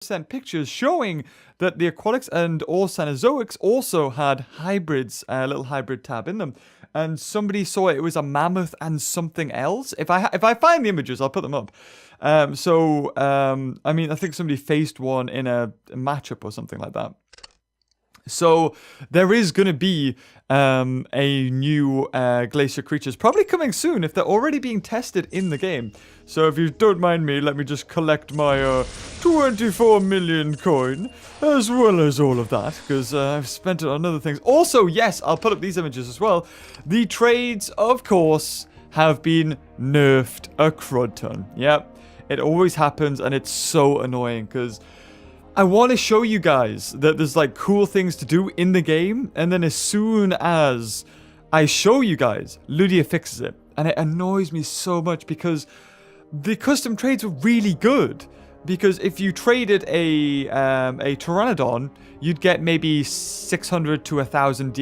sent pictures showing that the aquatics and all Cenozoics also had hybrids, a little hybrid tab in them. And somebody saw it was a mammoth and something else. If I find the images, I'll put them up. I mean, I think somebody faced one in a matchup or something like that. So there is going to be a new glacier creatures probably coming soon if they're already being tested in the game. So if you don't mind me, let me just collect my 24 million coin as well as all of that, because I've spent it on other things. Also, yes, I'll put up these images as well. The trades, of course, have been nerfed a crud ton. Yep, it always happens, and it's so annoying because I want to show you guys that there's like cool things to do in the game, and then as soon as I show you guys, Ludia fixes it, and it annoys me so much because the custom trades were really good. Because if you traded a Pteranodon, you'd get maybe 600 to 1,000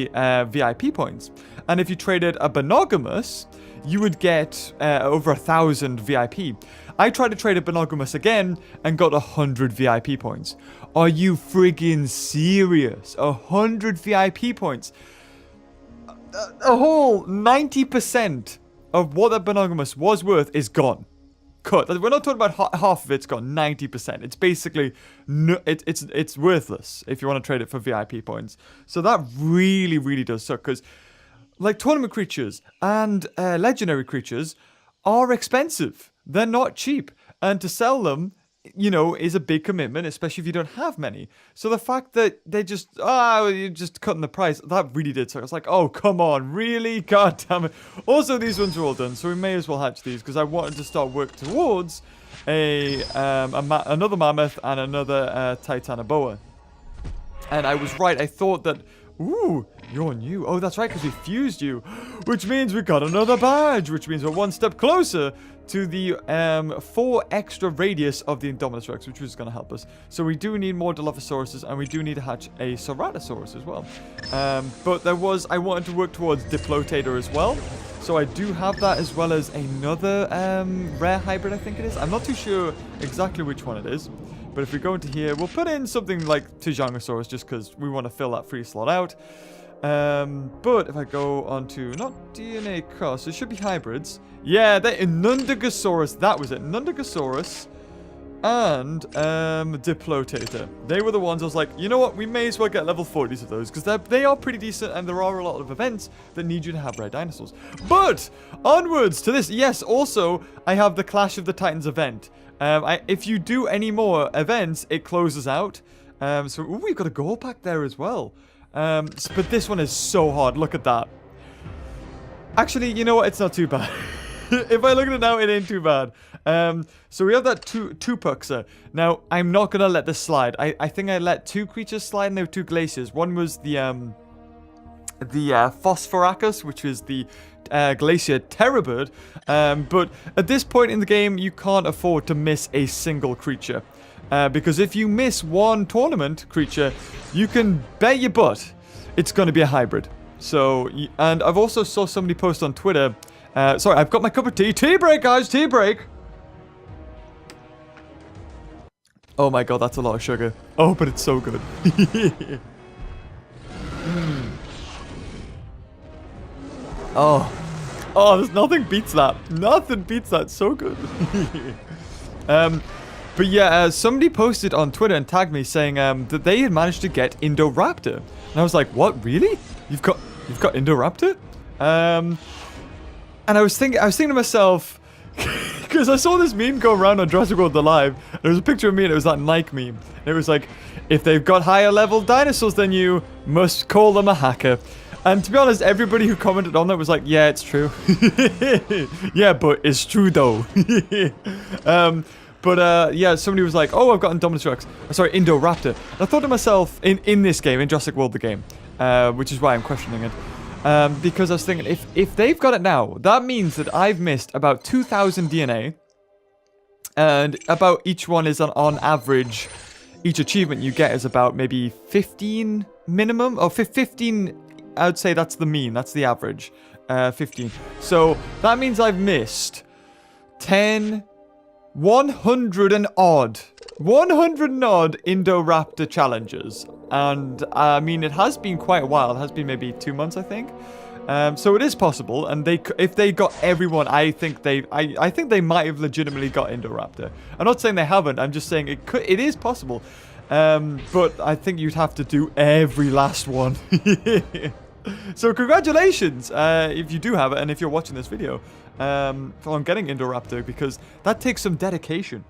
VIP points, and if you traded a Monogamous, you would get over 1,000 VIP. I tried to trade a Monogamous again and got 100 VIP points. Are you friggin' serious? 100 VIP points. A whole 90% of what that Monogamous was worth is gone. Cut. We're not talking about half of it's gone. 90%. It's basically it's worthless if you want to trade it for VIP points. So that really, really does suck, because like tournament creatures and legendary creatures are expensive. They're not cheap, and to sell them, you know, is a big commitment, especially if you don't have many. So the fact that they just, you're just cutting the price, that really did suck. I was like, oh, come on, really? God damn it. Also, these ones are all done, so we may as well hatch these, because I wanted to start work towards another mammoth and another Titanoboa. And I was right. I thought that, ooh, you're new. Oh, that's right, because we fused you, which means we got another badge, which means we're one step closer to the 4 extra radius of the Indominus Rex, which is going to help us. So we do need more Dilophosauruses, and we do need to hatch a Ceratosaurus as well. But I wanted to work towards Diplotator as well. So I do have that, as well as another rare hybrid, I think it is. I'm not too sure exactly which one it is. But if we go into here, we'll put in something like Tijangosaurus, just because we want to fill that free slot out. But if I go on to, not DNA cost, it should be hybrids. Yeah, they're Nundagosaurus, that was it. Nundagosaurus and Diplotator. They were the ones I was like, you know what, we may as well get level 40s of those, because they are pretty decent, and there are a lot of events that need you to have rare dinosaurs. But onwards to this, yes, also I have the Clash of the Titans event. If you do any more events, it closes out. So we've got a gold pack there as well. But this one is so hard. Look at that. Actually, you know what? It's not too bad. If I look at it now, it ain't too bad. So we have that TUPUXUARA. Now, I'm not going to let this slide. I think I let 2 creatures slide, and there were 2 glaciers. One was the Phosphoracus, which is the Glacier Terrorbird. But at this point in the game, you can't afford to miss a single creature. Because if you miss one tournament creature, you can bet your butt it's going to be a hybrid. So, and I've also saw somebody post on Twitter. Sorry, I've got my cup of tea. Tea break, guys. Tea break. Oh my god, that's a lot of sugar. Oh, but it's so good. Oh, there's nothing beats that. Nothing beats that. So good. But yeah, somebody posted on Twitter and tagged me saying that they had managed to get Indoraptor. And I was like, what, really? You've got Indoraptor? And I was thinking to myself, because I saw this meme go around on Jurassic World Alive. There was a picture of me, and it was that Nike meme. And it was like, if they've got higher level dinosaurs than you, must call them a hacker. And to be honest, everybody who commented on that was like, yeah, it's true. Yeah, but it's true though. Yeah, somebody was like, oh, I've got Indominus Rex. Sorry, Indoraptor. And I thought to myself, in this game, in Jurassic World the game, which is why I'm questioning it, because I was thinking, if they've got it now, that means that I've missed about 2,000 DNA, and about each one is on average, each achievement you get is about maybe 15 minimum, or 15, I would say that's the mean, that's the average, 15. So that means I've missed 10... 100 and odd. 100 and odd Indoraptor challenges. And, I mean, it has been quite a while. It has been maybe 2 months, I think. So it is possible. And if they got everyone, I think they might have legitimately got Indoraptor. I'm not saying they haven't. I'm just saying it is possible. But I think you'd have to do every last one. So congratulations if you do have it and if you're watching this video on getting Indoraptor, because that takes some dedication.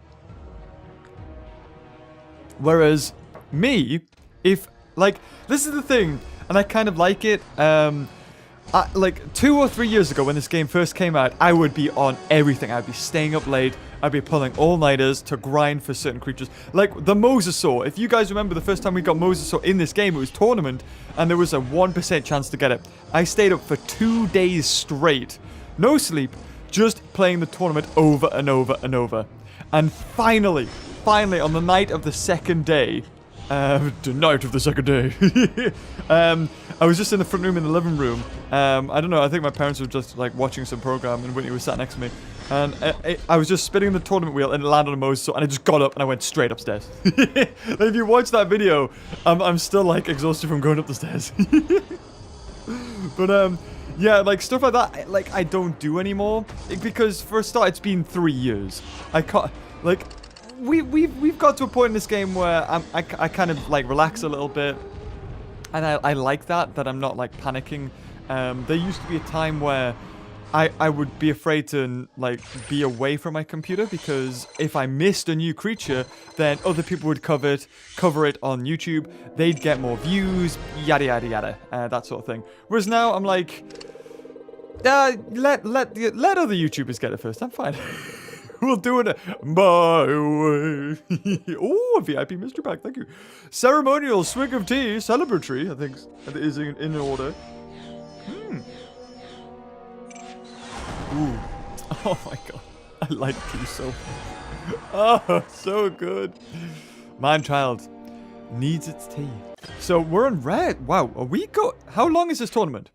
Whereas me, if, like, this is the thing, and I kind of like it, like 2 or 3 years ago when this game first came out, I would be on everything. I'd be staying up late. I'd be pulling all-nighters to grind for certain creatures. Like the Mosasaur. If you guys remember the first time we got Mosasaur in this game, it was tournament, and there was a 1% chance to get it. I stayed up for 2 days straight. No sleep, just playing the tournament over and over and over. And finally, on the night of the second day, I was just in the front room in the living room. I don't know, I think my parents were just like watching some program and Whitney was sat next to me. And I was just spinning the tournament wheel and it landed on a Mosasaur, and I just got up and I went straight upstairs. If you watch that video, I'm still like exhausted from going up the stairs. But yeah, like stuff like that, like I don't do anymore, because for a start, it's been 3 years. I can't, like, we've got to a point in this game where I kind of like relax a little bit, and I like that I'm not like panicking. There used to be a time where I would be afraid to like be away from my computer, because if I missed a new creature, then other people would cover it on YouTube. They'd get more views, yada yada yada, that sort of thing. Whereas now I'm like, let other YouTubers get it first. I'm fine. We'll do it my way. Oh, a VIP mystery pack. Thank you. Ceremonial swig of tea, celebratory. I think it is in order. Ooh. Oh my god. I like tea so much. Oh, so good. Man child needs its tea. So we're on red. Wow. How long is this tournament?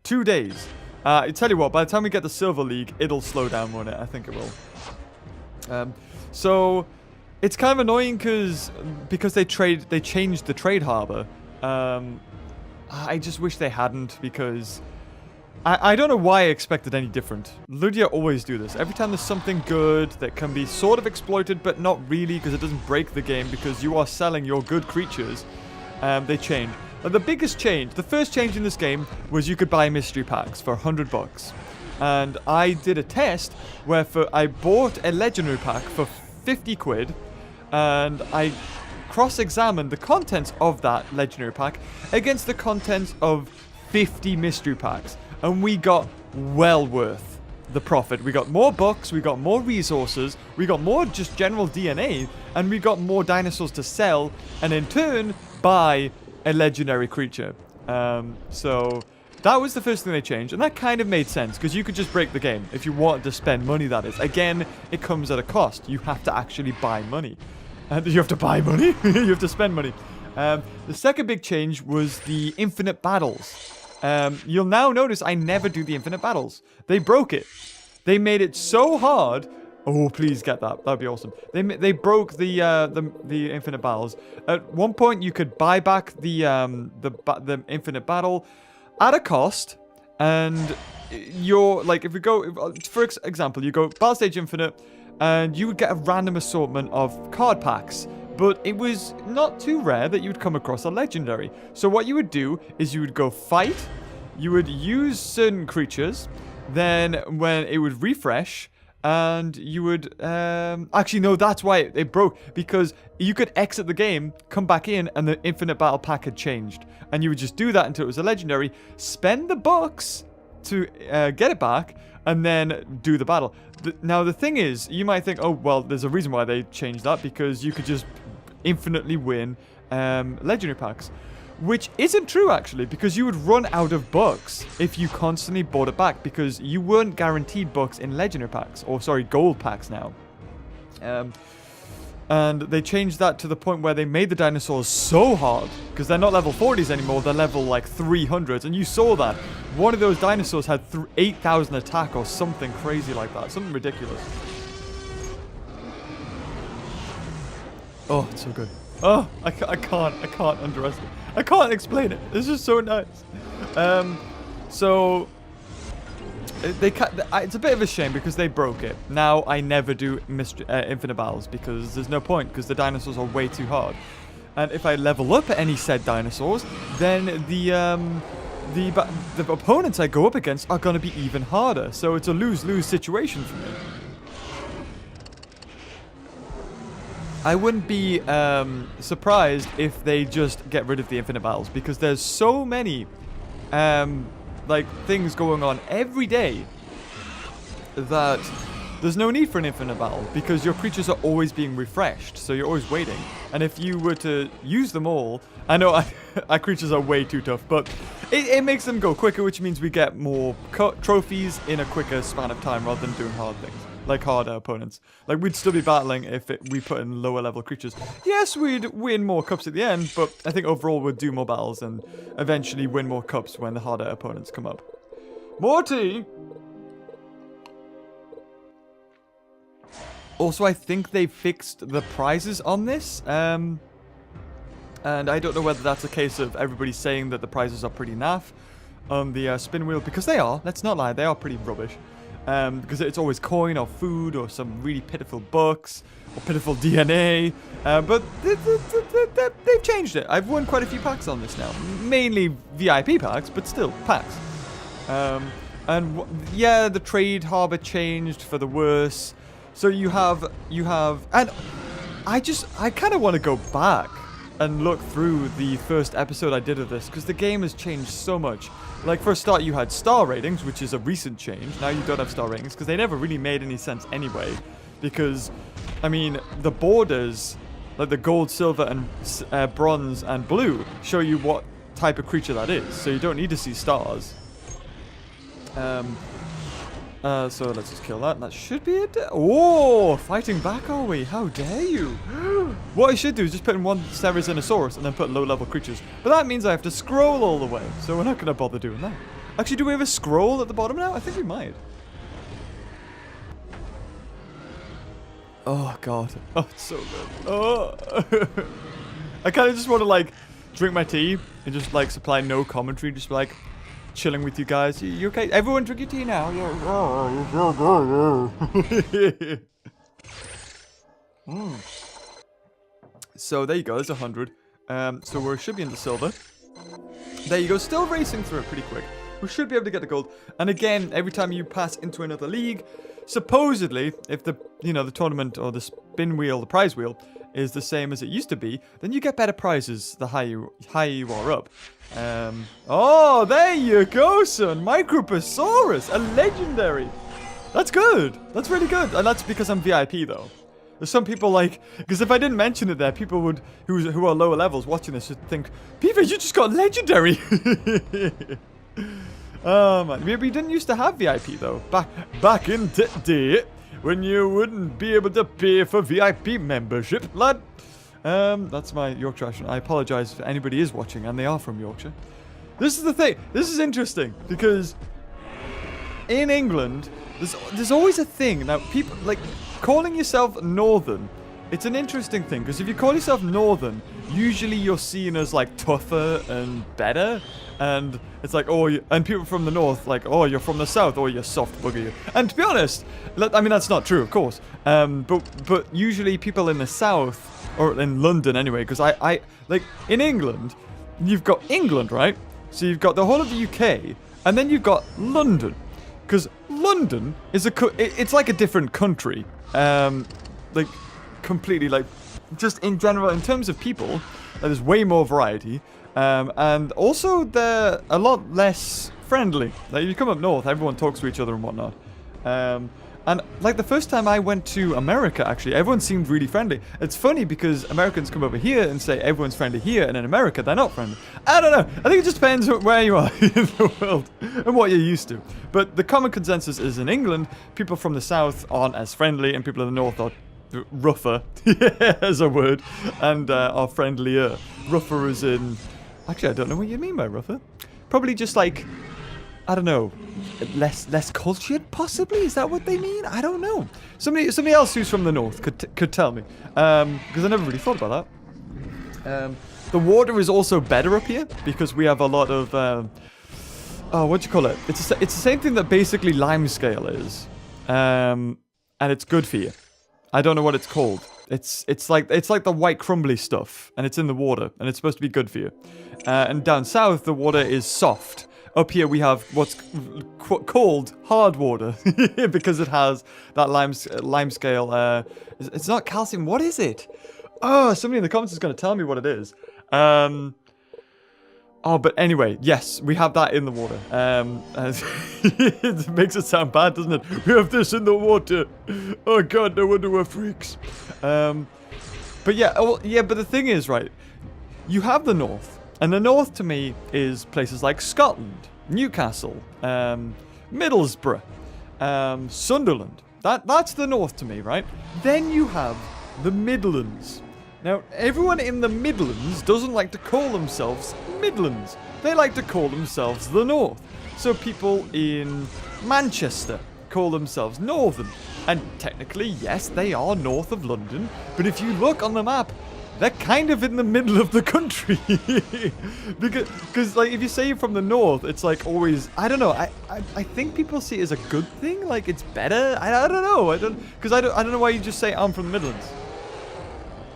2 days. I tell you what, by the time we get the Silver League, it'll slow down, won't it? I think it will. So it's kind of annoying because they changed the trade harbor. I just wish they hadn't, because I don't know why I expected any different. Ludia always do this. Every time there's something good that can be sort of exploited, but not really, because it doesn't break the game, because you are selling your good creatures, they change. The biggest change, the first change in this game, was you could buy mystery packs for $100. And I did a test where I bought a legendary pack for 50 quid, and I cross-examined the contents of that legendary pack against the contents of 50 mystery packs, and we got well worth the profit. We got more bucks, we got more resources, we got more just general DNA, and we got more dinosaurs to sell, and in turn buy a legendary creature. So that was the first thing they changed, and that kind of made sense, because you could just break the game if you wanted to spend money, that is. Again, it comes at a cost. You have to actually buy money. You have to buy money? You have to spend money. The second big change was the infinite battles. You'll now notice I never do the infinite battles. They broke it. They made it so hard. Oh, please get that. That'd be awesome. They broke the infinite battles. At one point, you could buy back the infinite battle at a cost, and you're like, if we go, for example, you go Battle Stage Infinite, and you would get a random assortment of card packs. But it was not too rare that you would come across a legendary. So what you would do is you would go fight, you would use certain creatures, then when it would refresh, and you would, actually no, that's why it broke, because you could exit the game, come back in, and the infinite battle pack had changed. And you would just do that until it was a legendary, spend the bucks to get it back, and then do the battle. Now, the thing is, you might think, oh, well, there's a reason why they changed that, because you could just infinitely win legendary packs. Which isn't true, actually, because you would run out of bucks if you constantly bought it back, because you weren't guaranteed bucks in legendary packs, or sorry, gold packs now. And they changed that to the point where they made the dinosaurs so hard, because they're not level 40s anymore, they're level like 300s, and you saw that. One of those dinosaurs had 8,000 attack or something crazy like that, something ridiculous. Oh, it's so good. Oh, I can't underestimate. I can't explain it. It's just so nice. So it's a bit of a shame because they broke it. Now I never do infinite battles because there's no point because the dinosaurs are way too hard. And if I level up any said dinosaurs, then the opponents I go up against are going to be even harder. So it's a lose-lose situation for me. I wouldn't be surprised if they just get rid of the infinite battles because there's so many like things going on every day that there's no need for an infinite battle because your creatures are always being refreshed, so you're always waiting. And if you were to use them all, I know our creatures are way too tough, but it makes them go quicker, which means we get more trophies in a quicker span of time rather than doing hard things. Like harder opponents. Like, we'd still be battling if we put in lower level creatures. Yes, we'd win more cups at the end, but I think overall we'd do more battles and eventually win more cups when the harder opponents come up. More tea! Also, I think they fixed the prizes on this. And I don't know whether that's a case of everybody saying that the prizes are pretty naff on the spin wheel, because they are. Let's not lie, they are pretty rubbish. Because it's always coin or food or some really pitiful books or pitiful DNA. But they've changed it. I've won quite a few packs on this now. Mainly VIP packs, but still packs. And yeah, the trade harbor changed for the worse. So you have, and I kind of want to go back and look through the first episode I did of this, because the game has changed so much. Like, for a start, you had star ratings, which is a recent change. Now you don't have star ratings, because they never really made any sense anyway. Because, I mean, the borders, like the gold, silver, and bronze, and blue, show you what type of creature that is. So you don't need to see stars. So let's just kill that. That should be it. Oh, fighting back, are we? How dare you? What I should do is just put in one Ceresinosaurus and then put low-level creatures. But that means I have to scroll all the way. So we're not going to bother doing that. Actually, do we have a scroll at the bottom now? I think we might. Oh, God. Oh, it's so good. Oh. I kind of just want to, like, drink my tea and just, like, supply no commentary. Just, like, chilling with you guys. You okay? Everyone drink your tea now. So there you go. There's 100. So we should be into silver. There you go. Still racing through it pretty quick. We should be able to get the gold. And again, every time you pass into another league, supposedly, if the the tournament or the spin wheel, the prize wheel, is the same as it used to be, then you get better prizes the higher you are up. Oh, there you go, son. Microposaurus, a legendary. That's good. That's really good. And that's because I'm VIP, though. There's some people like, because if I didn't mention it there, people would, who are lower levels watching this, would think, Beaver, you just got legendary. Oh, man. Maybe you didn't used to have VIP, though. Back in the day, when you wouldn't be able to pay for VIP membership, lad. That's my Yorkshire accent. I apologize if anybody is watching and they are from Yorkshire. This is the thing. This is interesting because in England, there's always a thing. Now, people, like, calling yourself Northern, it's an interesting thing because if you call yourself Northern, usually you're seen as, like, tougher and better. And it's like, oh, and people from the north, like, oh, you're from the south, or you're soft booger. And to be honest, I mean, that's not true, of course. But usually people in the south, or in London anyway, because I like, in England, you've got England, right? So you've got the whole of the UK, and then you've got London. Because London is it's like a different country. Like, completely, like, just in general, in terms of people, there's way more variety. And also, they're a lot less friendly. Like, you come up north, everyone talks to each other and whatnot. And, like, the first time I went to America, actually, everyone seemed really friendly. It's funny because Americans come over here and say everyone's friendly here, and in America, they're not friendly. I don't know. I think it just depends where you are in the world and what you're used to. But the common consensus is in England, people from the south aren't as friendly, and people in the north are rougher, as a word, and are friendlier. Rougher as in... Actually, I don't know what you mean by rougher. Probably just, like, I don't know, less cultured, possibly? Is that what they mean? I don't know. Somebody else who's from the north could tell me, because I never really thought about that. The water is also better up here because we have a lot of oh, what do you call it? It's the same thing that basically limescale is, and it's good for you. I don't know what it's called. It's like the white crumbly stuff, and it's in the water, and it's supposed to be good for you. And down south, the water is soft. Up here, we have what's called hard water because it has that limescale. It's not calcium. What is it? Oh, somebody in the comments is going to tell me what it is. Oh, but anyway, yes, we have that in the water. It makes it sound bad, doesn't it? We have this in the water. Oh god, no wonder we're freaks. But yeah, but the thing is, right? You have the north, and the north to me is places like Scotland, Newcastle, Middlesbrough, Sunderland. That's the north to me, right? Then you have the Midlands. Now, everyone in the Midlands doesn't like to call themselves Midlands. They like to call themselves the North. So people in Manchester call themselves Northern. And technically, yes, they are north of London. But if you look on the map, they're kind of in the middle of the country. because like, if you say you're from the north, it's like always, I don't know, I think people see it as a good thing. Like, it's better. I don't know. I don't know why you just say I'm from the Midlands.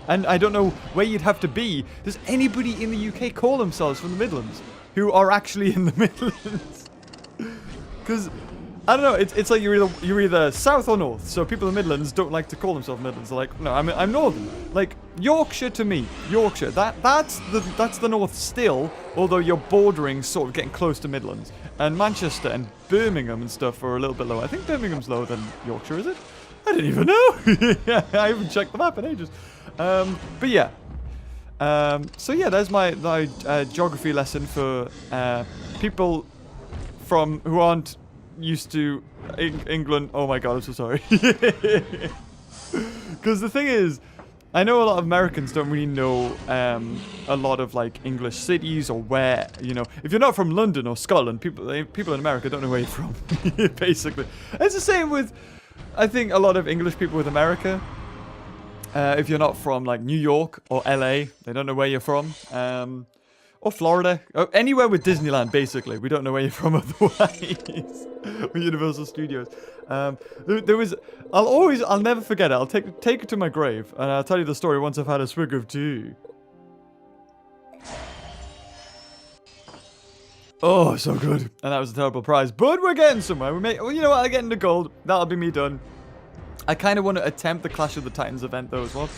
And I don't know where you'd have to be. Does anybody in the UK call themselves from the Midlands who are actually in the Midlands? Because, I don't know, it's like you're either south or north. So people in the Midlands don't like to call themselves Midlands. They're like, no, I'm northern. Like, Yorkshire to me, Yorkshire, that's the north still, although you're bordering, sort of getting close to Midlands. And Manchester and Birmingham and stuff are a little bit lower. I think Birmingham's lower than Yorkshire, is it? I didn't even know. I haven't checked the map in ages. But yeah. So yeah, there's my geography lesson for people who aren't used to England. Oh my god, I'm so sorry. Because the thing is, I know a lot of Americans don't really know a lot of like English cities or where, you know, if you're not from London or Scotland, people in America don't know where you're from. Basically, it's the same with, I think, a lot of English people with America. If you're not from like New York or LA, they don't know where you're from. Or Florida, or anywhere with Disneyland, basically. We don't know where you're from otherwise. Or Universal Studios. There was, I'll never forget it. I'll take it to my grave, and I'll tell you the story once I've had a swig of tea. Oh, so good. And that was a terrible prize, but we're getting somewhere. Well, you know what? I'm getting the gold. That'll be me done. I kind of want to attempt the Clash of the Titans event though as well.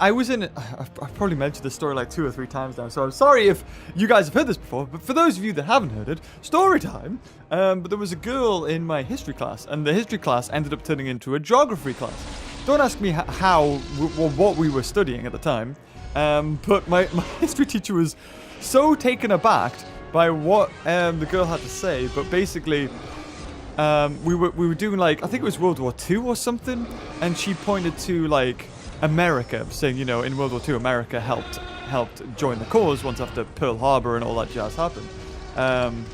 I was in. I've probably mentioned this story like 2 or 3 times now, so I'm sorry if you guys have heard this before. But for those of you that haven't heard it, story time. But there was a girl in my history class, and the history class ended up turning into a geography class. Don't ask me how or what we were studying at the time. But my history teacher was so taken aback by what the girl had to say. But basically. We were doing like, I think it was World War II or something, and she pointed to like America, saying, you know, in World War II America helped join the cause once after Pearl Harbor and all that jazz happened.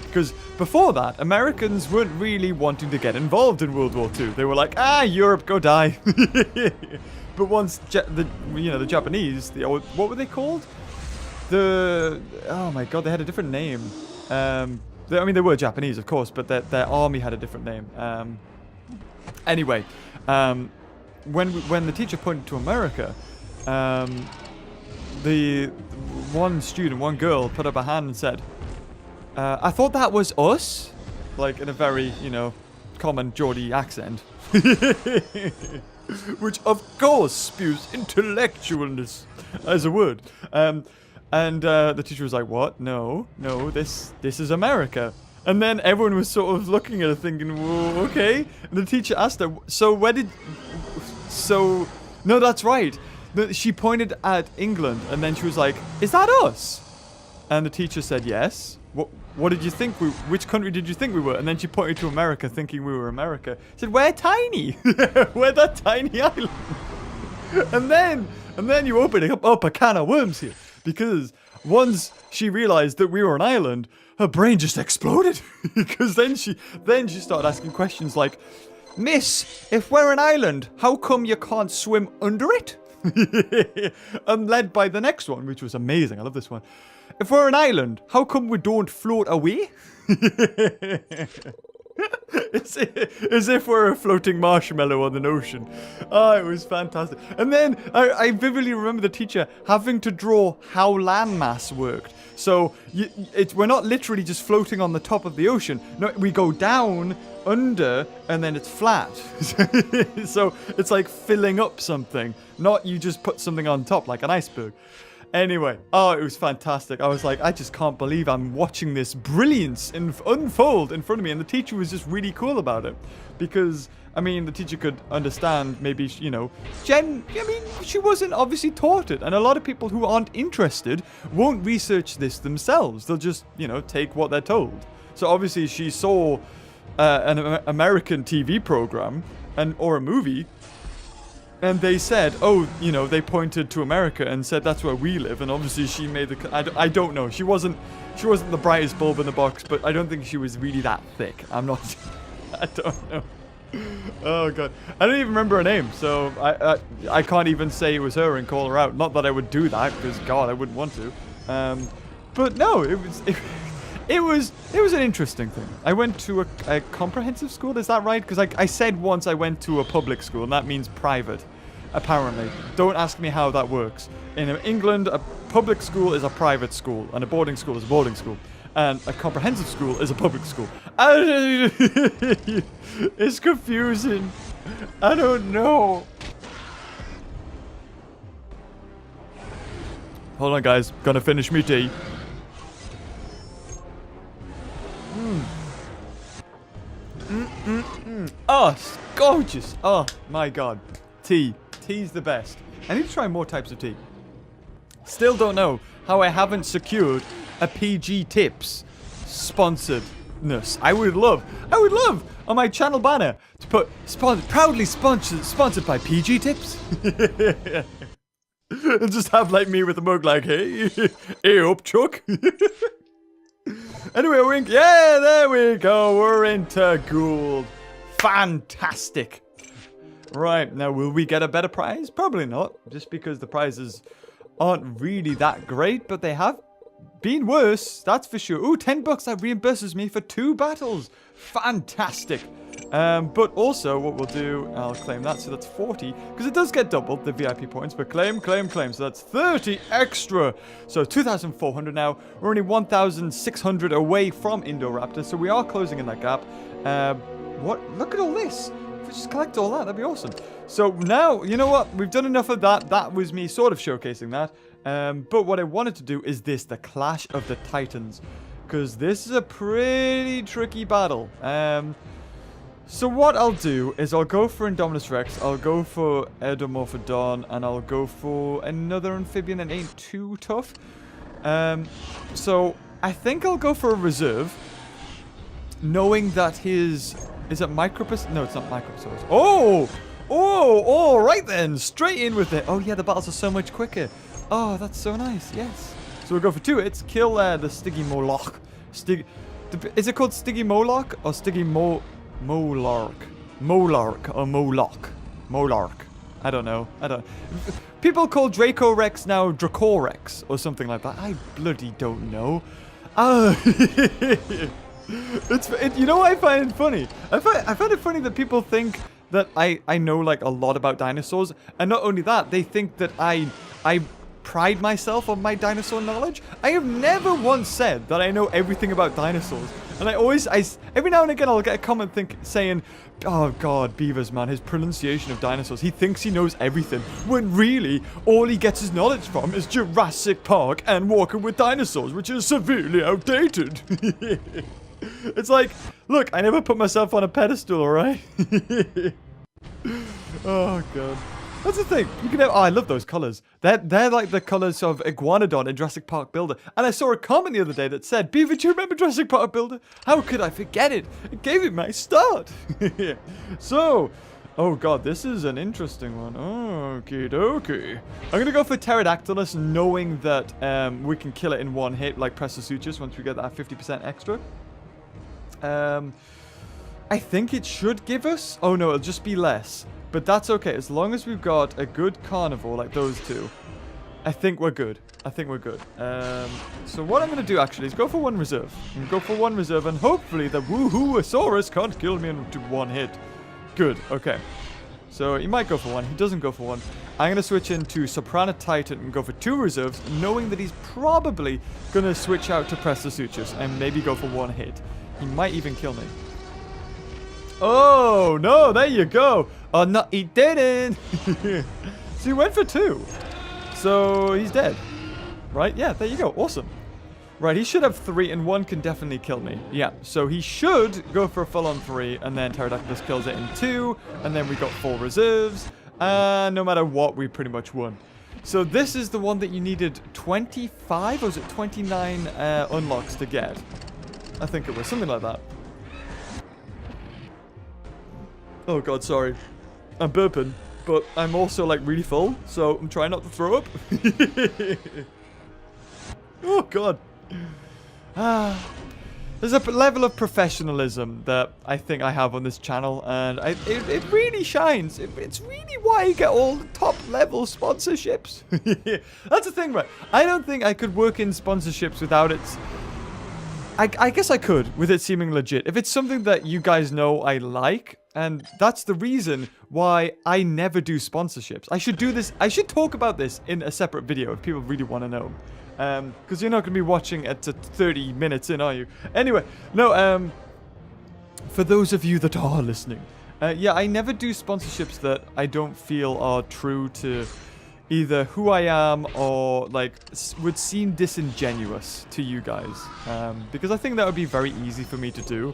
Because before that, Americans weren't really wanting to get involved in World War II. They were like, Europe, go die. But once the Japanese, what were they called? Oh my god, they had a different name. I mean, they were Japanese, of course, but their army had a different name. Anyway, when the teacher pointed to America, the one girl put up a hand and said, I thought that was us, like in a very, you know, common Geordie accent. Which, of course, spews intellectualness as a word. And the teacher was like, what? No, this is America. And then everyone was sort of looking at her thinking, whoa, okay. And the teacher asked her, no, that's right. She pointed at England, and then she was like, is that us? And the teacher said, yes. What did you think? Which country did you think we were? And then she pointed to America, thinking we were America. She said, we're tiny. We're that tiny island. And then you open up a can of worms here. Because once she realized that we were an island, her brain just exploded. Because then she started asking questions like, Miss, if we're an island, how come you can't swim under it? I'm led by the next one, which was amazing. I love this one. If we're an island, how come we don't float away? As if we're a floating marshmallow on an ocean. Oh, it was fantastic. And then I vividly remember the teacher having to draw how landmass worked. So we're not literally just floating on the top of the ocean. No, we go down, under, and then it's flat. So it's like filling up something, not you just put something on top like an iceberg. Anyway, oh, it was fantastic. I was like, I just can't believe I'm watching this brilliance unfold in front of me. And the teacher was just really cool about it. Because, I mean, the teacher could understand maybe, you know, she wasn't obviously taught it. And a lot of people who aren't interested won't research this themselves. They'll just, you know, take what they're told. So obviously she saw an American TV program or a movie. And they said, oh, you know, they pointed to America and said that's where we live. And obviously she made I don't know. She wasn't the brightest bulb in the box, but I don't think she was really that thick. I don't know. Oh, God. I don't even remember her name. So I can't even say it was her and call her out. Not that I would do that, because, God, I wouldn't want to. But no, it was an interesting thing. I went to a comprehensive school, is that right? Because I said once I went to a public school, and that means private, apparently. Don't ask me how that works. In England, a public school is a private school, and a boarding school is a boarding school, and a comprehensive school is a public school. It's confusing. I don't know. Hold on, guys. Gonna finish me tea. Oh, it's gorgeous. Oh, my God. Tea. Tea's the best. I need to try more types of tea. Still don't know how I haven't secured a PG Tips sponsoredness. I would love on my channel banner to put proudly sponsored by PG Tips. And just have like me with a mug like, hey up, Chuck. Anyway, yeah, there we go. We're into gold. Fantastic. Right, now will we get a better prize? Probably not, just because the prizes aren't really that great, but they have been worse, that's for sure. Ooh, $10, that reimburses me for 2 battles. Fantastic. But also, what we'll do, I'll claim that, so that's 40, because it does get doubled, the VIP points, but claim, so that's 30 extra. So 2,400 now. We're only 1,600 away from Indoraptor, so we are closing in that gap. Look at all this. If we just collect all that, that'd be awesome. So now, you know what? We've done enough of that. That was me sort of showcasing that. But what I wanted to do is this, the Clash of the Titans, because this is a pretty tricky battle. So what I'll do is I'll go for Indominus Rex, I'll go for Endomorphodon, and I'll go for another amphibian that ain't too tough. So I think I'll go for a reserve, knowing that his... Is it Micropus? No, it's not Microsaurus. Oh, right then. Straight in with it. Oh, yeah, the battles are so much quicker. Oh, that's so nice. Yes. So we'll go for 2 hits. Kill the Stygimoloch. Is it called Stygimoloch or Molark or Molark. I don't know. People call Draco Rex now Dracorex or something like that. I bloody don't know. You know what I find funny? I find it funny that people think that I know like a lot about dinosaurs, and not only that, they think that I pride myself on my dinosaur knowledge. I have never once said that I know everything about dinosaurs. And every now and again I'll get a comment saying, oh God, Beavers, man, his pronunciation of dinosaurs, he thinks he knows everything, when really, all he gets his knowledge from is Jurassic Park and Walking with Dinosaurs, which is severely outdated. It's like, look, I never put myself on a pedestal, alright? Oh God. That's the thing. You can have, I love those colors. They're like the colors of Iguanodon in Jurassic Park Builder. And I saw a comment the other day that said, Beaver, do you remember Jurassic Park Builder? How could I forget it? It gave it my start. So, Oh god, this is an interesting one. Okie dokie. I'm gonna go for Pterodactylus, knowing that we can kill it in one hit, like Prestasuchus, once we get that 50% extra. I think it should give us... Oh no, it'll just be less. But that's okay, as long as we've got a good carnivore like those two. I think we're good. I think we're good. So what I'm gonna do actually is go for one reserve. I'm gonna go for one reserve, and hopefully the Woohoosaurus can't kill me into one hit. Good, okay. So he might go for one. He doesn't go for one. I'm going to switch into Soprano Titan and go for 2 reserves, knowing that he's probably going to switch out to Prestasuchus and maybe go for 1 hit. He might even kill me. Oh, no, there you go. Oh, no, he didn't. So he went for 2. So he's dead. Right? Yeah, there you go. Awesome. Right, he should have 3, and 1 can definitely kill me. Yeah, so he should go for a full-on 3, and then Pterodactylus kills it in 2, and then we got 4 reserves, and no matter what, we pretty much won. So this is the one that you needed 25, or was it 29 unlocks to get? I think it was, something like that. Oh god, sorry. I'm burping, but I'm also, like, really full, so I'm trying not to throw up. Oh god. There's a level of professionalism that I think I have on this channel, and it really shines. It's really why I get all the top level sponsorships. That's the thing, right? I don't think I could work in sponsorships without it. I guess I could, with it seeming legit. If it's something that you guys know I like, and that's the reason why I never do sponsorships. I should do this. I should talk about this in a separate video if people really want to know. Because you're not going to be watching at 30 minutes in, are you? Anyway, no, for those of you that are listening, yeah, I never do sponsorships that I don't feel are true to either who I am or, like, would seem disingenuous to you guys. Because I think that would be very easy for me to do.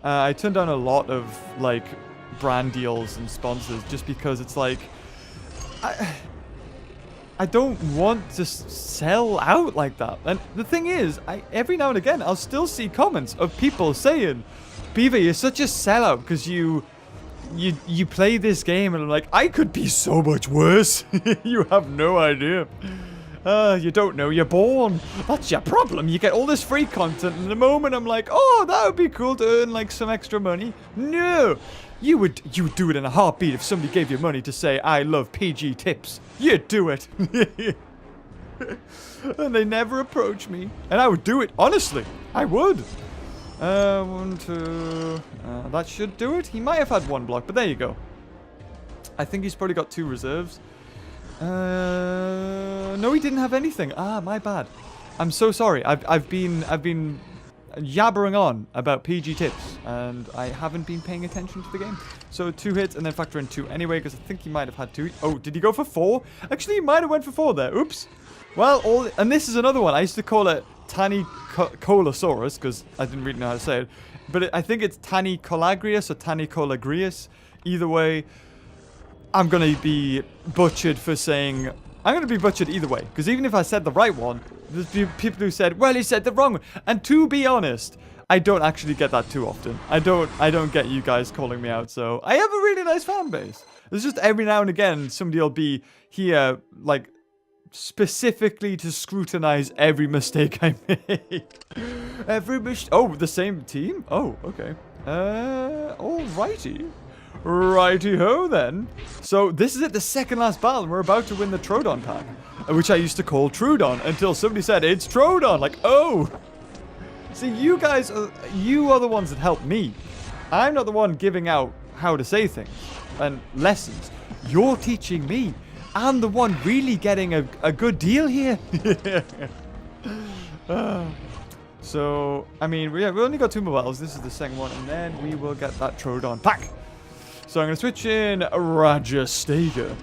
I turn down a lot of, like, brand deals and sponsors just because it's like... I don't want to sell out like that. And the thing is, every now and again, I'll still see comments of people saying, Beaver, you're such a sellout because you play this game. And I'm like, I could be so much worse. You have no idea. You don't know you're born. That's your problem. You get all this free content. And the moment I'm like, oh, that would be cool to earn like some extra money. No. You would do it in a heartbeat if somebody gave you money to say, I love PG tips. You'd do it. And they never approach me. And I would do it. Honestly, I would. 1, 2. That should do it. He might have had 1 block, but there you go. I think he's probably got 2 reserves. No, he didn't have anything. Ah, my bad. I'm so sorry. I've been yabbering on about PG tips, and I haven't been paying attention to the game. So 2 hits, and then factor in 2 anyway, because I think he might have had 2. Oh, did he go for 4? Actually, he might have went for 4 there. Oops. Well, and this is another one. I used to call it Tanicolasaurus, because I didn't really know how to say it. But I think it's Tanicolagrius or Tanicolagrius. Either way, I'm going to be butchered for saying... I'm going to be butchered either way, because even if I said the right one, there's people who said, well, he said the wrong one. And to be honest, I don't actually get that too often. I don't get you guys calling me out, so I have a really nice fan base. It's just every now and again, somebody will be here, like, specifically to scrutinize every mistake I make. Oh, the same team? Oh, okay. Alrighty. Righty-ho, then. So, this is it, the second last battle, and we're about to win the Troodon pack, which I used to call Troodon, until somebody said, it's Troodon. Like, oh. See, you guys, you are the ones that help me. I'm not the one giving out how to say things and lessons. You're teaching me. I'm the one really getting a good deal here. So, I mean, we only got 2 more battles. This is the second one, and then we will get that Troodon pack. So I'm going to switch in Rajastega.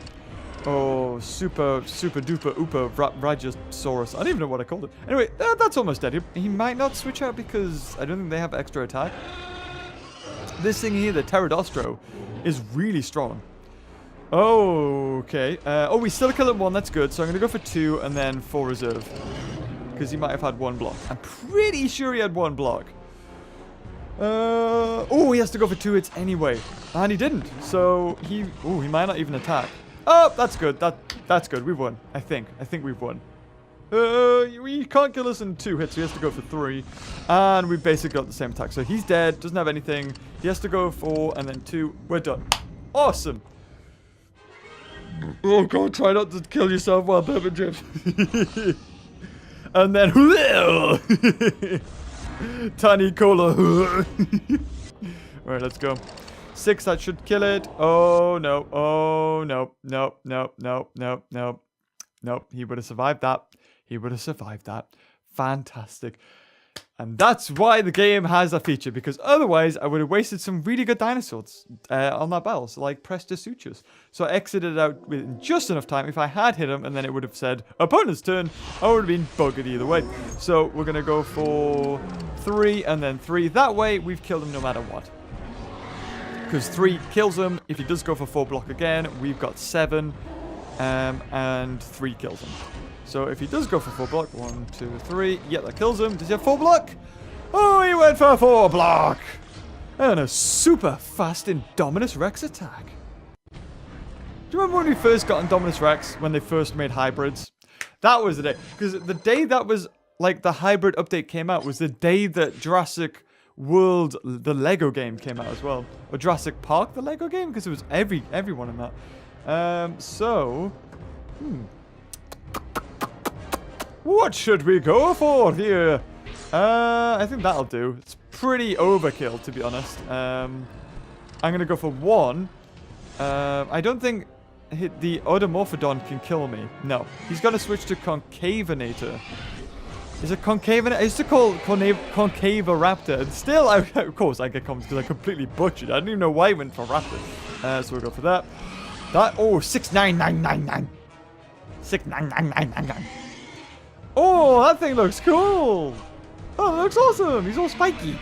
Oh, super duper ooper Rajasaurus. I don't even know what I called it. Anyway, that's almost dead. He might not switch out because I don't think they have extra attack. This thing here, the Pterodostro, is really strong. Oh, okay. Oh, we still kill him 1. That's good. So I'm going to go for 2 and then 4 reserve. Because he might have had 1 block. I'm pretty sure he had 1 block. Oh, he has to go for 2 hits anyway. And he didn't. So he might not even attack. Oh, that's good. That's good. We've won. I think we've won. We can't kill us in 2 hits. So he has to go for 3. And we've basically got the same attack. So he's dead. Doesn't have anything. He has to go 4 and then 2. We're done. Awesome. Oh, God. Try not to kill yourself while Pepper drips. And then... Tiny cola. Alright, let's go. 6, that should kill it. Oh, no. Oh, no. Nope, nope, nope, nope, nope. Nope, he would have survived that. He would have survived that. Fantastic. And that's why the game has a feature, because otherwise I would have wasted some really good dinosaurs on that battle. So, like, Presta Sutures. So I exited out with just enough time. If I had hit him, and then it would have said, opponent's turn, I would have been buggered either way. So we're going to go for 3 and then 3. That way, we've killed him no matter what. Because 3 kills him. If he does go for 4 block again, we've got 7. And 3 kills him. So if he does go for 4 block, 1, 2, 3. Yeah, that kills him. Does he have 4 block? Oh, he went for 4 block. And a super fast Indominus Rex attack. Do you remember when we first got Indominus Rex, when they first made hybrids? That was the day. Because the day that was, like, the hybrid update came out was the day that Jurassic World, the Lego game, came out as well. Or Jurassic Park, the Lego game? Because it was everyone in that. What should we go for here? I think that'll do. It's pretty overkill, to be honest. I'm gonna go for 1. I don't think the Odomorphodon can kill me. No. He's gonna switch to Concavinator. Is it Concavinator? I used to call Concavoraptor. And still, of course, I get comments because I completely butchered. I didn't even know why I went for Raptor. So we'll go for that. Oh, 69999. 69999. Oh, that thing looks cool. Oh, that looks awesome. He's all spiky.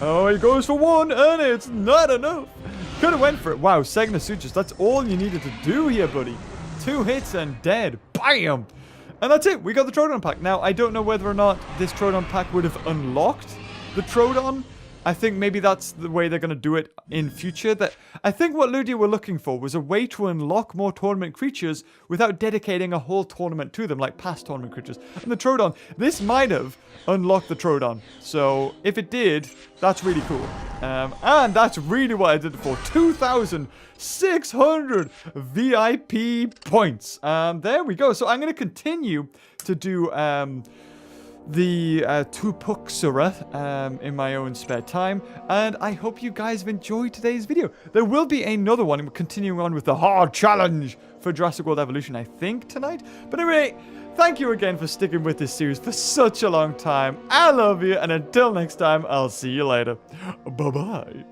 Oh, he goes for 1, and it's not enough. Could have went for it. Wow, Segna Sutures. That's all you needed to do here, buddy. 2 hits and dead. Bam. And that's it. We got the Troodon pack. Now, I don't know whether or not this Troodon pack would have unlocked the Troodon. I think maybe that's the way they're going to do it in future. That I think what Ludia were looking for was a way to unlock more tournament creatures without dedicating a whole tournament to them, like past tournament creatures. And the Troodon, this might have unlocked the Troodon. So if it did, that's really cool. And that's really what I did it for. 2,600 VIP points. There we go. So I'm going to continue to do... the TUPUXUARA in my own spare time, and I hope you guys have enjoyed today's video. There will be another one, and we're continuing on with the hard challenge for Jurassic World Evolution, I think, tonight. But anyway, thank you again for sticking with this series for such a long time. I love you, and until next time, I'll see you later. Bye-bye.